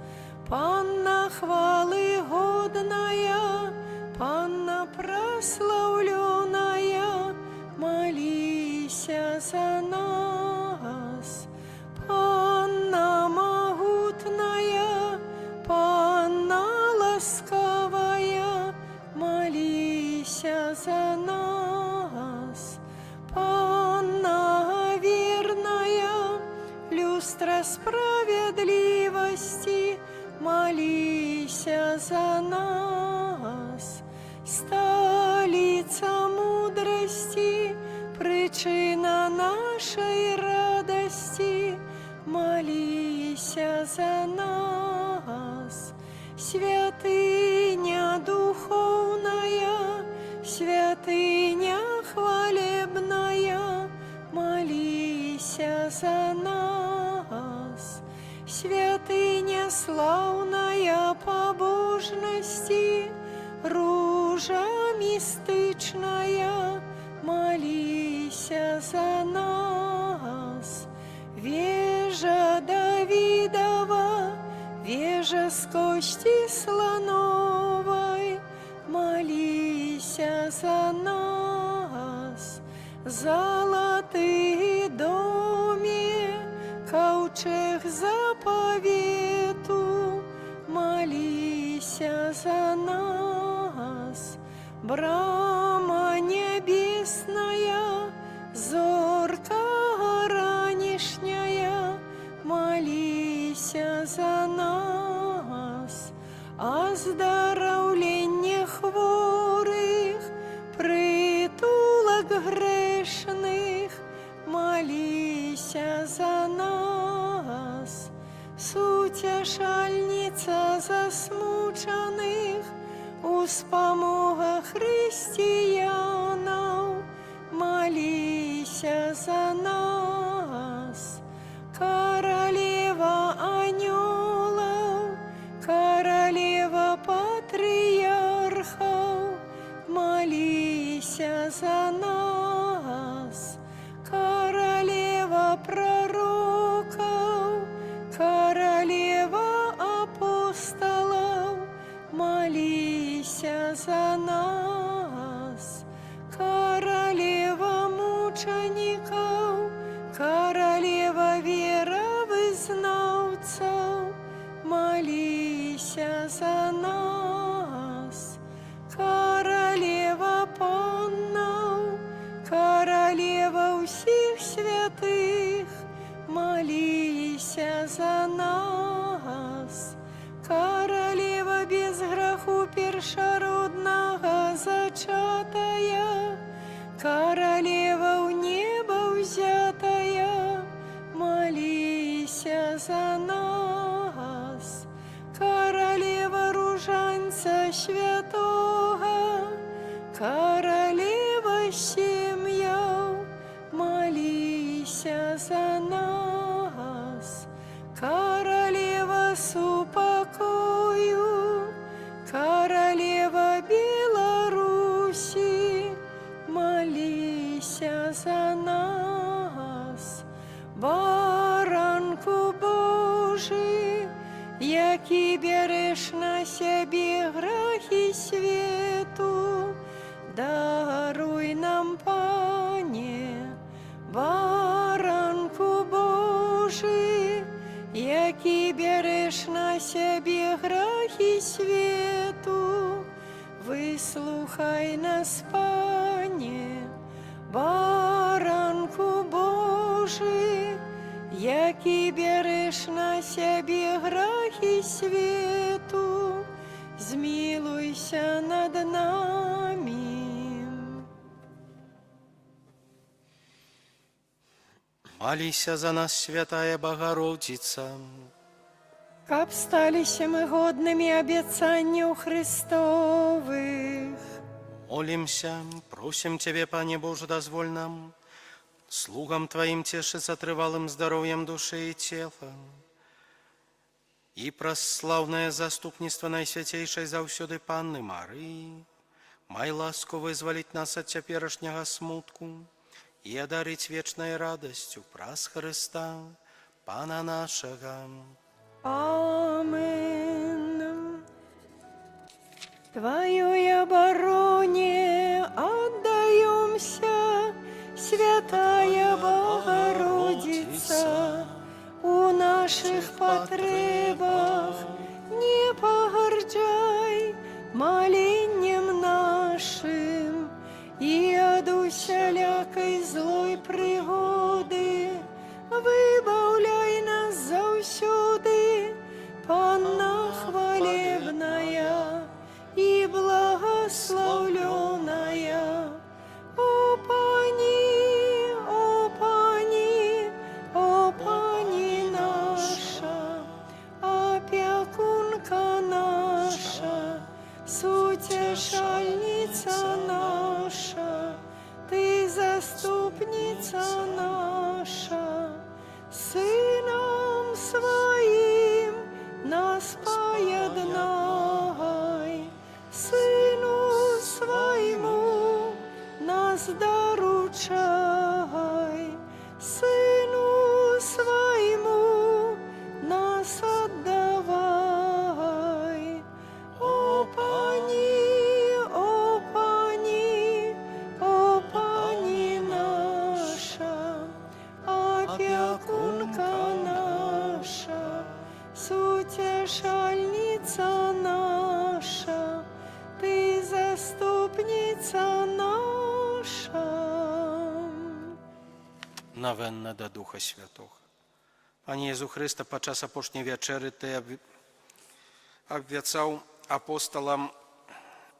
Панна хвалы годная, Панна прославленная, молися за нас. Панна могутная, Панна ласковая, молися за нас. Панна верная, люстра справедливости, молися за нас. за нас. Святыня духовная, святыня хвалебная, молися за нас. Святыня славная побожности, ружа мистычная, молися за нас. Вежа Давидова, вежа с кости слоновой, молися за нас. Золотый доме, ковчег заповету, молися за нас. Брама небесная, зорка ранешняя, молися за нас. Оздоровление хворых, притулок грешных, молися за нас. Сутешальница засмученных, успомога християнов, молися за нас. Королева ангелов, королева патриархов, молися за нас. Королева пророков, королева апостолов, молися за нас. Королева мучеников, королева веровызнавцев, молися за нас. Королева паннов, королева всех святых, молися за нас. Королева без греху першородного зачатая, королева в небо взятая, молися за нас. Королева ружанца святого, королева семья, молися за нас. Королева с упокою, королева Беларуси, молися за нас. Баранку Божий, який береш на себе грехи свету, даруй нам, Пане. Баранку Божий, який береш на себе грехи свету, выслухай нас, Пане. Баранку Божий, який береш на себе грехи свету, змилуйся над нами. Молися за нас, святая Богородица. Каб сталися мы годными обетцанию Христовых. Молимся, просим Тебе, Пане Боже, дозволь нам, слугам Твоим тешиться трывалым здоровьем души и тела, и прославное заступництво Найсвятейшей заўсёды Панны Марии, май ласку вызволить нас от теперешнего смутку и одарить вечной радостью праз Христа, Пана нашего. Амин. Твоей обороне отдаемся, святая Богородица, у наших потребах не погорджай молением нашим, и от усялякой злой пригоды выбавляй нас заўсёды, Панна хвалебная и благословленная. О Пани, о Пани, о Пани наша, Богородица наша. Навенна да Духа Святого. Пане Єзу Христа, падчас апошняй вячэры Ты абвяцаў апосталам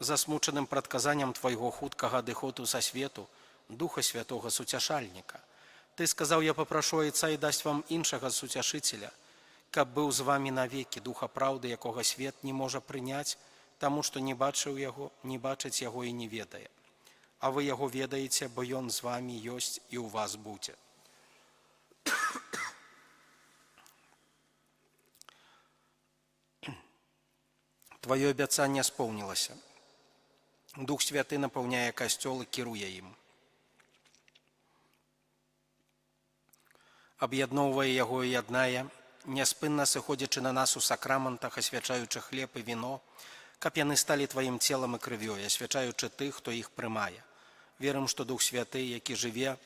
засмучаным прадказанням Твайго хуткага адыходу са свету, Духа Святого Суцяшальніка. Ты сказаў, я папрашу Айца і дасць вам іншага Суцяшыцеля, каб быў з вамі навекі, Духа праўды, якога свет не можа прыняць, таму што не бачыў яго, не бачыць яго і не ведае. А вы яго ведаеце, бо ён з вамі ёсць і ў вас будзе. Твоё абяцанне споўнілася. Дух Святы напаўняе касцёл і кіруе ім. Аб'ядноўвае яго і яднае, няспынна сыходзячы на нас у сакраментах, асвячаючы хлеб і віно, каб яны сталі Тваім целам і крывёй, асвячаючы тых, хто іх прымае. Верым, што Дух Святы, які жыве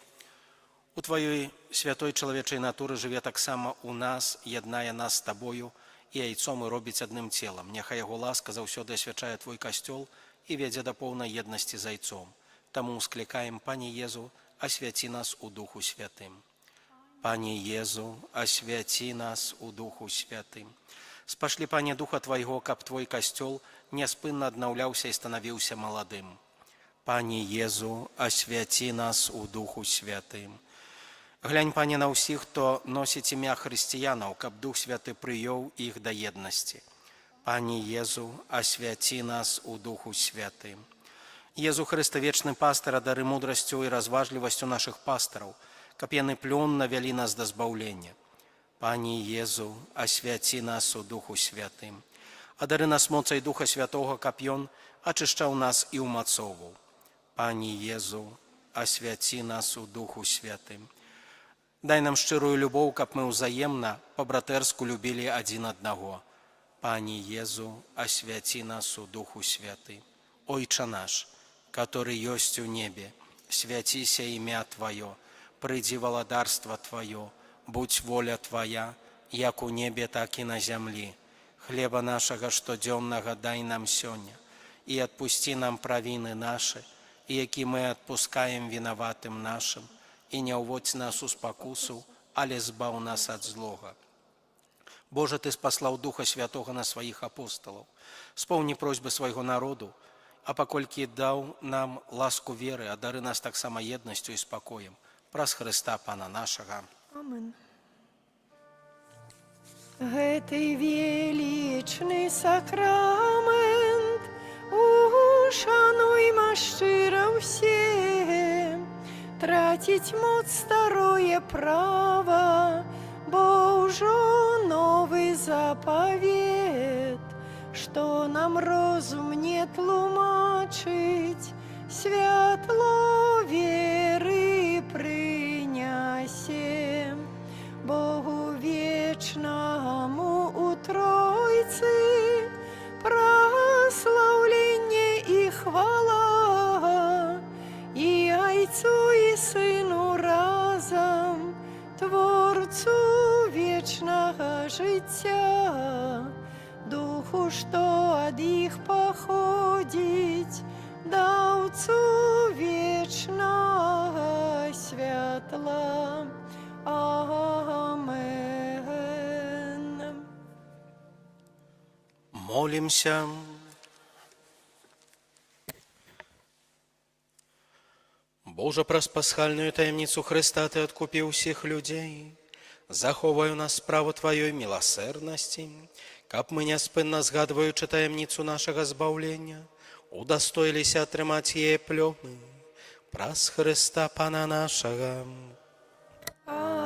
у Тваёй святой чалавечай натуры, жыве таксама ў нас, яднае нас з Табою і Айцом і робіць адным целам. Няхай яго ласка заўсёды асвячае Твой касцёл і вядзе да поўнай еднасці з Айцом. Таму усклікаем, Пане Езу, асвяці нас у Духу Святым. Пане Езу, асвяці нас у Духу Святым. Спашлі, Пане, Духа Твайго, каб Твой касцёл няспынна аднаўляўся і станавіўся маладым. Пане Езу, асвяці нас у Духу Святым. Глянь, Пане, на ўсіх, хто носіць імя хрысціянаў, каб Дух Святы прыёў іх да еднасці. Пане Езу, асвяці нас у Духу Святым. Езу Хрыста, вечны пастыр, адары мудрасцю і разважлівасцю нашых пастыраў, каб яны плённа вялі нас да збаўлення. Пане Езу, асвяці нас у Духу Святым. Адары нас моцай Духа Святога, каб ён ачышчаў нас і ўмацоўваў. Пане Езу, асвяці нас у Духу Святым. Дай нам шчырую любоў, каб мы ўзаемна па-братэрску любілі адзін аднаго. Пане Езу, асвяці нас у Духу Святым. Ойча наш, который ёсць у небе, свяціся імя Тваё, прыйдзі валадарства Тваё, будь воля Твая, як у небе, так і на зямлі. Хлеба нашага штодзённага дай нам сёння, і адпусці нам правіны нашы, які мы адпускаем вінаватым нашым, і не ўводзь нас у спакусу, але збаў нас ад злога. Божа, Ты спаслаў Духа Святога на сваіх апосталаў. Споўні просьбы свайго народу, а паколькі даў нам ласку веры, адары нас таксама еднасцю і спакоем. Праз Хрыста Пана нашага. Амин. Гэты величны сакрамент ушануйма шчыра ўсе, траціць моц старое права, бо ўжо новы запавет, што нам розум не тлумачыць, святло веры прынясе. Богу вечнаму у Тройцы праслаўленне і хвала, і Айцу і Сыну разам, Творцу вечнага жыцця, Духу, што ад іх паходзіць, даўцу вечнага святла. Амен. Молимся. Божа, праз пасхальную таямніцу Хрыста Ты адкупіў усіх людзей. Заховай у нас справу Тваёй міласэрнасці, каб мы няспынна згадваючы таямніцу нашага збаўлення, удастоіліся атрымаць яе плёны праз Хрыста Пана нашага. Амен.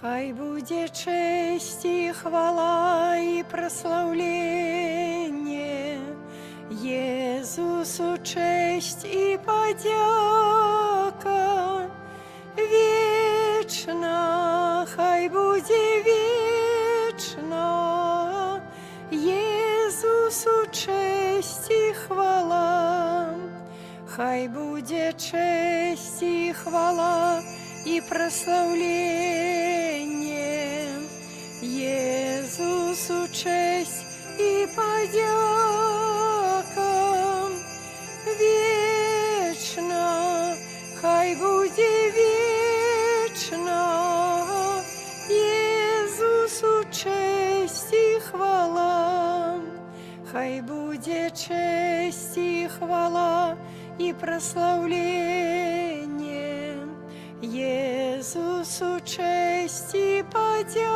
Хай буде честь і хвала і прославлення, Єсусу честь і подяка, вічна, хай буде вічна, Єсусу честь і хвала, хай буде честь і хвала і прославлення, Єсусу честь і подяка, вічна, хай буде вічна, Єсусу честь і хвала, хай буде честь і хвала і прославлення, Єсусу честь і подяка,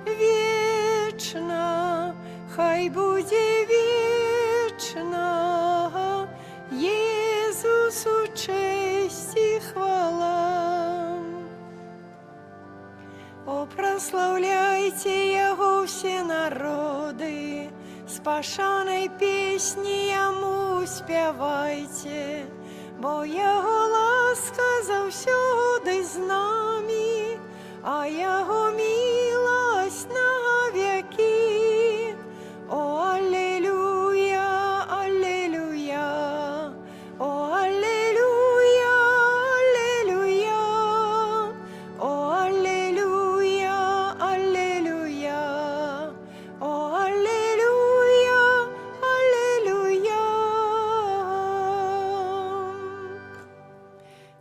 вічна, хай буде вічна, Єсусу честь і хвала. О, прославляйте Його всі народи, з пашаной пісні Йому співайте, бо Його ласка завсюди з нами, а Його милость на віки. О, аллилуйя, аллилуйя, о, аллилуйя, аллилуйя, о, аллилуйя, аллилуйя, о, аллилуйя, аллилуйя.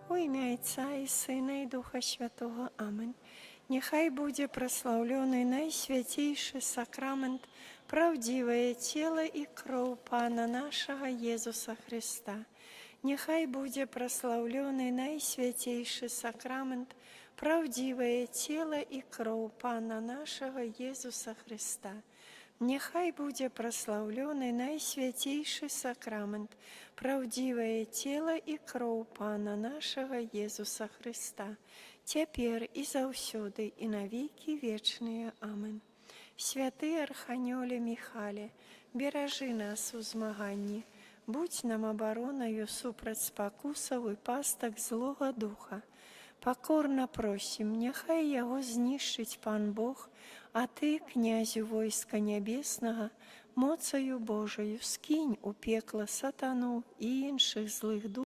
У ім'я Отця і Сина і Духа Святого. Амінь. Нехай буде прославлений найсвятейший сакрамент, правдивое тело и кровь Пана нашего Иисуса Христа. Нехай буде прославлений найсвятейший сакрамент, правдивое тело и кровь Пана нашего Иисуса Христа. Нехай буде прославлений найсвятейший сакрамент, правдивое тело и кровь Пана нашего Иисуса Христа, теперь и завсюди, и навеки вечные. Аминь. Святий Арханьоле Михале, бережи нас у змаганні, будь нам обороною супроть спокусов і пасток злого духа. Покорно просим, нехай його знищить Пан Бог, а ти, князю войска небесного, моцею Божою скинь у пекло сатану і інших злих духів,